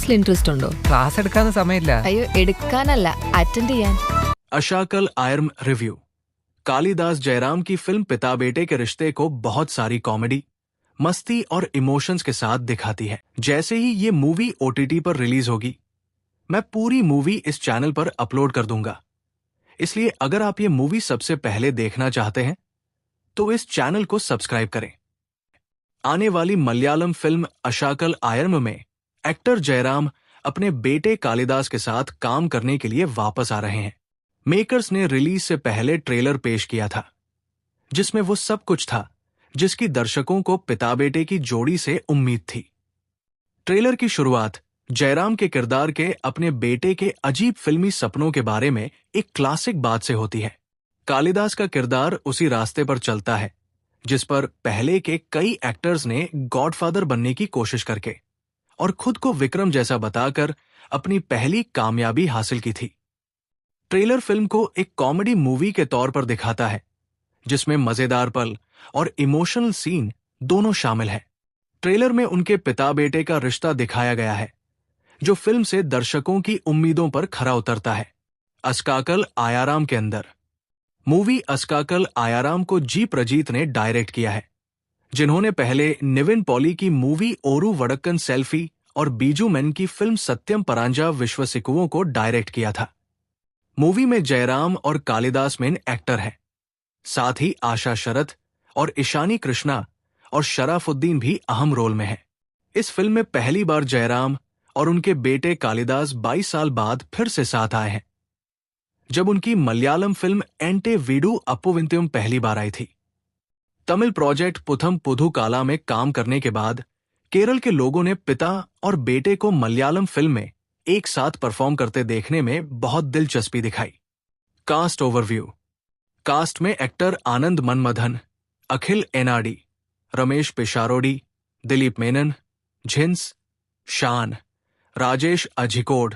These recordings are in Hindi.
ക്ലാസ്സിൽ ഇൻട്രസ്റ്റ് ഉണ്ടോ? ക്ലാസ് എടുക്കാനും സമയമില്ല. അയ്യോ, എടുക്കാനല്ല, അറ്റൻഡ് ചെയ്യാൻ. अशाकल आयरम रिव्यू। कालिदास जयराम की फिल्म पिता बेटे के रिश्ते को बहुत सारी कॉमेडी, मस्ती और इमोशंस के साथ दिखाती है। जैसे ही ये मूवी ओटीटी पर रिलीज होगी, मैं पूरी मूवी इस चैनल पर अपलोड कर दूंगा। इसलिए अगर आप ये मूवी सबसे पहले देखना चाहते हैं तो इस चैनल को सब्सक्राइब करें। आने वाली मलयालम फिल्म अशाकल आयरम में एक्टर जयराम अपने बेटे कालिदास के साथ काम करने के लिए वापस आ रहे हैं। मेकर्स ने रिलीज से पहले ट्रेलर पेश किया था, जिसमें वो सब कुछ था जिसकी दर्शकों को पिता बेटे की जोड़ी से उम्मीद थी। ट्रेलर की शुरुआत जयराम के किरदार के अपने बेटे के अजीब फिल्मी सपनों के बारे में एक क्लासिक बात से होती है। कालिदास का किरदार उसी रास्ते पर चलता है जिस पर पहले के कई एक्टर्स ने गॉडफादर बनने की कोशिश करके और खुद को विक्रम जैसा बताकर अपनी पहली कामयाबी हासिल की थी। ट्रेलर फिल्म को एक कॉमेडी मूवी के तौर पर दिखाता है, जिसमें मजेदार पल और इमोशनल सीन दोनों शामिल हैं। ट्रेलर में उनके पिता बेटे का रिश्ता दिखाया गया है, जो फिल्म से दर्शकों की उम्मीदों पर खरा उतरता है। अस्काकल आयाराम के अंदर मूवी अस्काकल आयाराम को जी प्रजीत ने डायरेक्ट किया है, जिन्होंने पहले निविन पॉली की मूवी ओरू वडक्कन सेल्फी और बीजू मेन की फिल्म सत्यम परांजा विश्वसिकुवों को डायरेक्ट किया था। मूवी में जयराम और कालिदास मेन एक्टर हैं। साथ ही आशा शरत और ईशानी कृष्णा और शराफुद्दीन भी अहम रोल में हैं। इस फिल्म में पहली बार जयराम और उनके बेटे कालिदास 22 साल बाद फिर से साथ आए हैं, जब उनकी मलयालम फिल्म एंटे वीडू अपुविंत्यम पहली बार आई थी। तमिल प्रोजेक्ट पुथम पुधुकाला में काम करने के बाद केरल के लोगों ने पिता और बेटे को मलयालम फिल्म में एक साथ परफॉर्म करते देखने में बहुत दिलचस्पी दिखाई। Cast overview. कास्ट में एक्टर आनंद मनमथन, अखिल एनाडी, रमेश पिशारोडी, दिलीप मेनन, झिंस, शान, राजेश अझिकोड,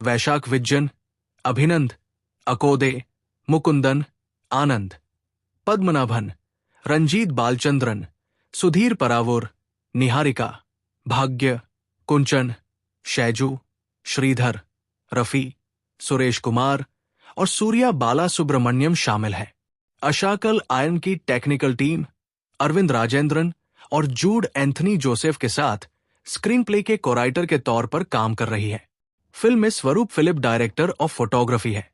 वैशाख विज्जन, अभिनंद, अकोदे, मुकुंदन, आनंद, पद्मनाभन, रंजीत बालचंद्रन, सुधीर परावुर, निहारिका, भाग्य, कुंचन, शैजू, श्रीधर, रफी, सुरेश कुमार और सूर्या बाला सुब्रमण्यम शामिल हैं। अशाकल आयरन की टेक्निकल टीम अरविंद राजेंद्रन और जूड एंथनी जोसेफ के साथ स्क्रीन प्ले के कोराइटर के तौर पर काम कर रही है। फिल्म में स्वरूप फिलिप डायरेक्टर ऑफ फोटोग्राफी है।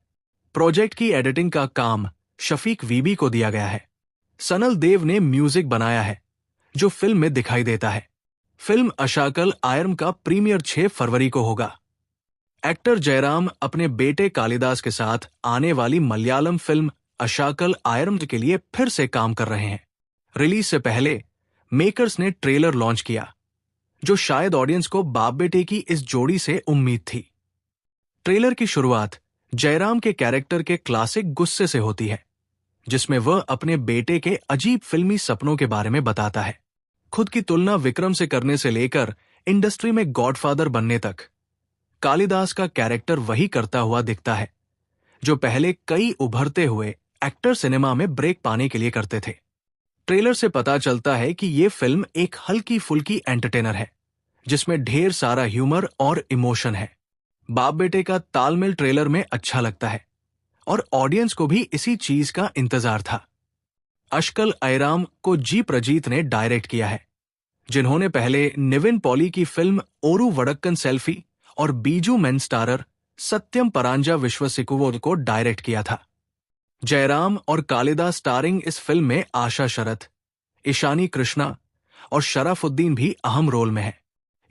प्रोजेक्ट की एडिटिंग का काम शफीक वीबी को दिया गया है। सनल देव ने म्यूजिक बनाया है, जो फिल्म में दिखाई देता है। फिल्म अशाकल आयरन का प्रीमियर 6 फरवरी को होगा। एक्टर जयराम अपने बेटे कालिदास के साथ आने वाली मलयालम फिल्म अशाकल आयरम के लिए फिर से काम कर रहे हैं। रिलीज से पहले मेकर्स ने ट्रेलर लॉन्च किया, जो शायद ऑडियंस को बाप बेटे की इस जोड़ी से उम्मीद थी। ट्रेलर की शुरुआत जयराम के कैरेक्टर के क्लासिक गुस्से से होती है, जिसमें वह अपने बेटे के अजीब फिल्मी सपनों के बारे में बताता है। खुद की तुलना विक्रम से करने से लेकर इंडस्ट्री में गॉडफादर बनने तक कालिदास का कैरेक्टर वही करता हुआ दिखता है, जो पहले कई उभरते हुए एक्टर सिनेमा में ब्रेक पाने के लिए करते थे। ट्रेलर से पता चलता है कि ये फिल्म एक हल्की फुल्की एंटरटेनर है, जिसमें ढेर सारा ह्यूमर और इमोशन है। बाप बेटे का तालमेल ट्रेलर में अच्छा लगता है और ऑडियंस को भी इसी चीज का इंतजार था। अशकल आयराम को जी प्रजीत ने डायरेक्ट किया है, जिन्होंने पहले निविन पॉली की फिल्म ओरू वडक्कन सेल्फी और बीजू मेन स्टारर सत्यम परांजा विश्वसिकुवो को डायरेक्ट किया था। जयराम और कालिदास स्टारिंग इस फिल्म में आशा शरत, ईशानी कृष्णा और शराफुद्दीन भी अहम रोल में है।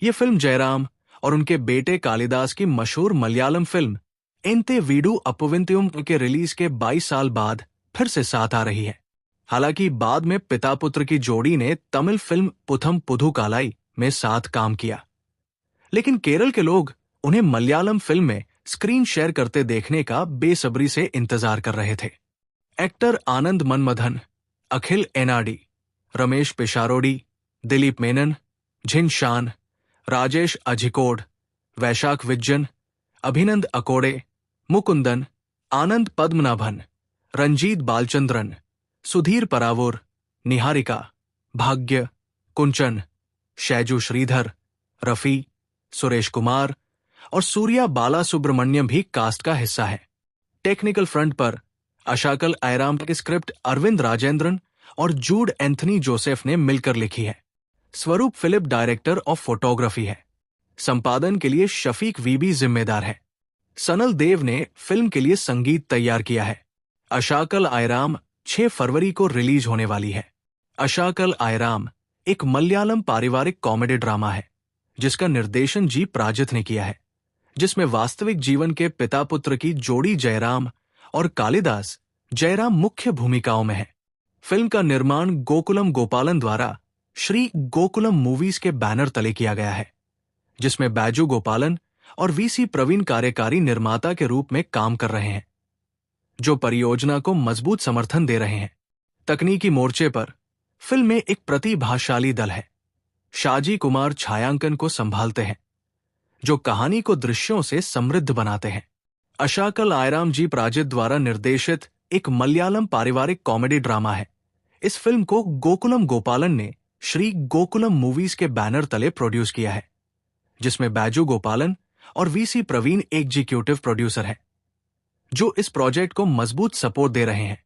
ये फिल्म जयराम और उनके बेटे कालिदास की मशहूर मलयालम फिल्म एंते वीडू अपुविंत्यम के रिलीज के 22 साल बाद फिर से साथ आ रही है। हालांकि बाद में पिता पुत्र की जोड़ी ने तमिल फिल्म पुथम पुधुकालाई में साथ काम किया, लेकिन केरल के लोग उन्हें मलयालम फिल्म में स्क्रीन शेयर करते देखने का बेसब्री से इंतजार कर रहे थे। एक्टर आनंद मनमथन, अखिल एनाडी, रमेश पिशारोडी, दिलीप मेनन, झिन शान, राजेश अझिकोड, वैशाख विज्जन, अभिनंद अकोड़े, मुकुंदन, आनंद पद्मनाभन, रंजीत बालचंद्रन, सुधीर परावुर, निहारिका, भाग्य, कुंचन, शैजू श्रीधर, रफी, सुरेश कुमार और सूर्या बाला सुब्रमण्यम भी कास्ट का हिस्सा है। टेक्निकल फ्रंट पर अशाकल आयराम की स्क्रिप्ट अरविंद राजेंद्रन और जूड एंथनी जोसेफ ने मिलकर लिखी है। स्वरूप फिलिप डायरेक्टर ऑफ फोटोग्राफी है। संपादन के लिए शफीक वीबी जिम्मेदार है। सनल देव ने फिल्म के लिए संगीत तैयार किया है। अशाकल आयराम 6 फरवरी को रिलीज होने वाली है। अशाकल आयराम एक मलयालम पारिवारिक कॉमेडी ड्रामा है जिसका निर्देशन जी प्राजित ने किया है, जिसमें वास्तविक जीवन के पिता पुत्र की जोड़ी जयराम और कालिदास जयराम मुख्य भूमिकाओं में है। फिल्म का निर्माण गोकुलम गोपालन द्वारा श्री गोकुलम मूवीज के बैनर तले किया गया है, जिसमें बैजू गोपालन और वीसी प्रवीण कार्यकारी निर्माता के रूप में काम कर रहे हैं, जो परियोजना को मजबूत समर्थन दे रहे हैं। तकनीकी मोर्चे पर फिल्म में एक प्रतिभाशाली दल है। शाजी कुमार छायांकन को संभालते हैं, जो कहानी को दृश्यों से समृद्ध बनाते हैं। अशाकल आयराम जी प्राजित द्वारा निर्देशित एक मलयालम पारिवारिक कॉमेडी ड्रामा है। इस फिल्म को गोकुलम गोपालन ने श्री गोकुलम मूवीज के बैनर तले प्रोड्यूस किया है, जिसमें बैजू गोपालन और वीसी प्रवीण एग्जीक्यूटिव प्रोड्यूसर हैं, जो इस प्रोजेक्ट को मजबूत सपोर्ट दे रहे हैं।